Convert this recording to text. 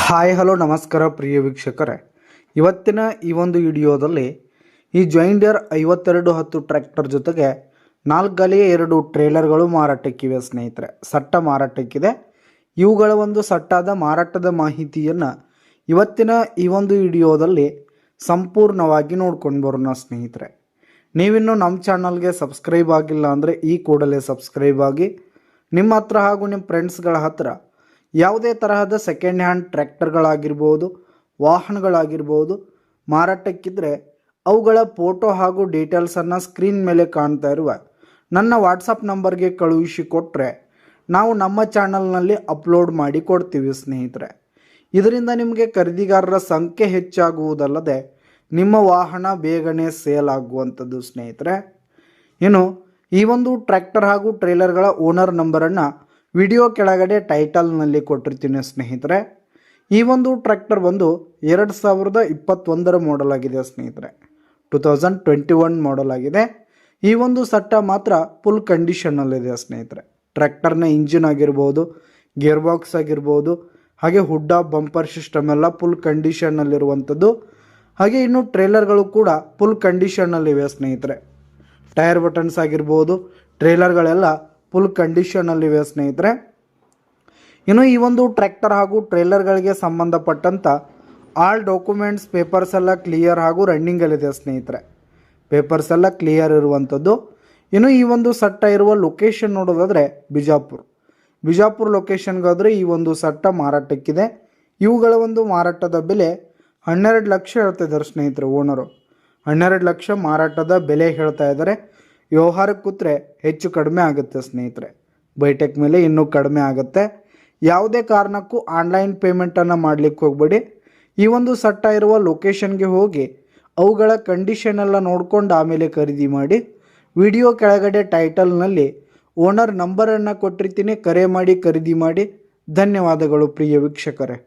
Hi hello ನಮಸ್ಕಾರ ಪ್ರಿಯ ವೀಕ್ಷಕರೇ, ಇವತ್ತಿನ ಈ ಒಂದು ವಿಡಿಯೋದಲ್ಲಿ ಈ ಜಾಯಿಂಟ್ ಡೀರ್ 5210 ಟ್ರ್ಯಾಕ್ಟರ್ ಜೊತೆಗೆ 4 ಗಾಲಿಯ 2 ಟ್ರೇಲರ್ಗಳು ಮಾರಾಟಕ್ಕಿವೆ ಸ್ನೇಹಿತರೆ. ಸಟ್ಟ ಮಾರಾಟಕ್ಕಿದೆ. ಇವುಗಳ ಒಂದು ಸಟ್ಟಾದ ಮಾರಾಟದ ಮಾಹಿತಿಯನ್ನು ಇವತ್ತಿನ ಈ ಒಂದು ವಿಡಿಯೋದಲ್ಲಿ ಸಂಪೂರ್ಣವಾಗಿ ನೋಡ್ಕೊಂಡು ಬರೋಣ ಸ್ನೇಹಿತರೆ. ನೀವಿನ್ನೂ ನಮ್ಮ ಚಾನಲ್ಗೆ ಸಬ್ಸ್ಕ್ರೈಬ್ ಆಗಿಲ್ಲ ಅಂದರೆ ಈ ಕೂಡಲೇ ಸಬ್ಸ್ಕ್ರೈಬ್ ಆಗಿ ನಿಮ್ಮ ಹತ್ರ ಹಾಗೂ ನಿಮ್ಮ ಫ್ರೆಂಡ್ಸ್ಗಳ ಹತ್ರ ಯಾವುದೇ ತರಹದ ಸೆಕೆಂಡ್ ಹ್ಯಾಂಡ್ ಟ್ರ್ಯಾಕ್ಟರ್ಗಳಾಗಿರ್ಬೋದು, ವಾಹನಗಳಾಗಿರ್ಬೋದು ಮಾರಾಟಕ್ಕಿದ್ರೆ ಅವುಗಳ ಫೋಟೋ ಹಾಗೂ ಡೀಟೇಲ್ಸನ್ನು ಸ್ಕ್ರೀನ್ ಮೇಲೆ ಕಾಣ್ತಾ ಇರುವ ನನ್ನ ವಾಟ್ಸಪ್ ನಂಬರ್ಗೆ ಕಳುಹಿಸಿಕೊಟ್ರೆ ನಾವು ನಮ್ಮ ಚಾನಲ್ನಲ್ಲಿ ಅಪ್ಲೋಡ್ ಮಾಡಿ ಕೊಡ್ತೀವಿ ಸ್ನೇಹಿತರೆ. ಇದರಿಂದ ನಿಮಗೆ ಖರೀದಿಗಾರರ ಸಂಖ್ಯೆ ಹೆಚ್ಚಾಗುವುದಲ್ಲದೆ ನಿಮ್ಮ ವಾಹನ ಬೇಗನೆ ಸೇಲ್ ಆಗುವಂಥದ್ದು ಸ್ನೇಹಿತರೆ. ಇನ್ನು ಈ ಒಂದು ಟ್ರ್ಯಾಕ್ಟರ್ ಹಾಗೂ ಟ್ರೇಲರ್ಗಳ ಓನರ್ ನಂಬರನ್ನು ವಿಡಿಯೋ ಕೆಳಗಡೆ ಟೈಟಲ್ನಲ್ಲಿ ಕೊಟ್ಟಿರ್ತೀನಿ ಸ್ನೇಹಿತರೆ. ಈ ಒಂದು ಟ್ರ್ಯಾಕ್ಟರ್ ಬಂದು 2021 ಮಾಡೆಲ್ ಆಗಿದೆ ಸ್ನೇಹಿತರೆ. 2021 ಮಾಡೆಲ್ ಆಗಿದೆ. ಈ ಒಂದು ಸಟ್ಟ ಮಾತ್ರ ಫುಲ್ ಕಂಡೀಷನ್ನಲ್ಲಿದೆ ಸ್ನೇಹಿತರೆ. ಟ್ರ್ಯಾಕ್ಟರ್ನ ಇಂಜಿನ್ ಆಗಿರ್ಬೋದು, ಗೇರ್ ಬಾಕ್ಸ್ ಆಗಿರ್ಬೋದು, ಹಾಗೆ ಹುಡ್ಡ ಬಂಪರ್ ಸಿಸ್ಟಮ್ ಎಲ್ಲ ಫುಲ್ ಕಂಡೀಷನ್ನಲ್ಲಿರುವಂಥದ್ದು. ಹಾಗೆ ಇನ್ನು ಟ್ರೇಲರ್ಗಳು ಕೂಡ ಫುಲ್ ಕಂಡೀಷನ್ನಲ್ಲಿವೆ ಸ್ನೇಹಿತರೆ. ಟೈರ್ ಬಟನ್ಸ್ ಆಗಿರ್ಬೋದು, ಟ್ರೇಲರ್ಗಳೆಲ್ಲ ಫುಲ್ ಕಂಡೀಷನಲ್ಲಿವೆ ಸ್ನೇಹಿತರೆ. ಇನ್ನು ಈ ಒಂದು ಟ್ರ್ಯಾಕ್ಟರ್ ಹಾಗೂ ಟ್ರೇಲರ್ಗಳಿಗೆ ಸಂಬಂಧಪಟ್ಟಂಥ ಆಲ್ ಡಾಕ್ಯುಮೆಂಟ್ಸ್ ಪೇಪರ್ಸ್ ಎಲ್ಲ ಕ್ಲಿಯರ್ ಹಾಗೂ ರನ್ನಿಂಗಲ್ಲಿದೆ ಸ್ನೇಹಿತರೆ. ಪೇಪರ್ಸ್ ಎಲ್ಲ ಕ್ಲಿಯರ್ ಇರುವಂಥದ್ದು. ಇನ್ನು ಈ ಒಂದು ಸಟ್ಟ ಇರುವ ಲೊಕೇಶನ್ ನೋಡೋದಾದರೆ ಬಿಜಾಪುರ ಲೊಕೇಶನ್ಗಾದರೆ ಈ ಒಂದು ಸಟ್ಟ ಮಾರಾಟಕ್ಕಿದೆ. ಇವುಗಳ ಒಂದು ಮಾರಾಟದ ಬೆಲೆ 12 ಲಕ್ಷ ಹೇಳ್ತಾ ಇದ್ದಾರೆ ಸ್ನೇಹಿತರೆ. ಓನರು 12 ಲಕ್ಷ ಮಾರಾಟದ ಬೆಲೆ ಹೇಳ್ತಾ ಇದ್ದಾರೆ. ವ್ಯವಹಾರಕ್ಕೆ ಕೂತ್ರೆ ಹೆಚ್ಚು ಕಡಿಮೆ ಆಗುತ್ತೆ ಸ್ನೇಹಿತರೆ. ಬೈಟೆಕ್ ಮೇಲೆ ಇನ್ನೂ ಕಡಿಮೆ ಆಗುತ್ತೆ. ಯಾವುದೇ ಕಾರಣಕ್ಕೂ ಆನ್ಲೈನ್ ಪೇಮೆಂಟನ್ನು ಮಾಡಲಿಕ್ಕೆ ಹೋಗಬೇಡಿ. ಈ ಒಂದು ಸಟ್ಟ ಇರುವ ಲೊಕೇಶನ್ಗೆ ಹೋಗಿ ಅವುಗಳ ಕಂಡೀಷನ್ ಎಲ್ಲ ನೋಡ್ಕೊಂಡು ಆಮೇಲೆ ಖರೀದಿ ಮಾಡಿ. ವಿಡಿಯೋ ಕೆಳಗಡೆ ಟೈಟಲ್ನಲ್ಲಿ ಓನರ್ ನಂಬರನ್ನು ಕೊಟ್ಟಿರ್ತೀನಿ, ಕರೆ ಮಾಡಿ ಖರೀದಿ ಮಾಡಿ. ಧನ್ಯವಾದಗಳು ಪ್ರಿಯ ವೀಕ್ಷಕರೇ.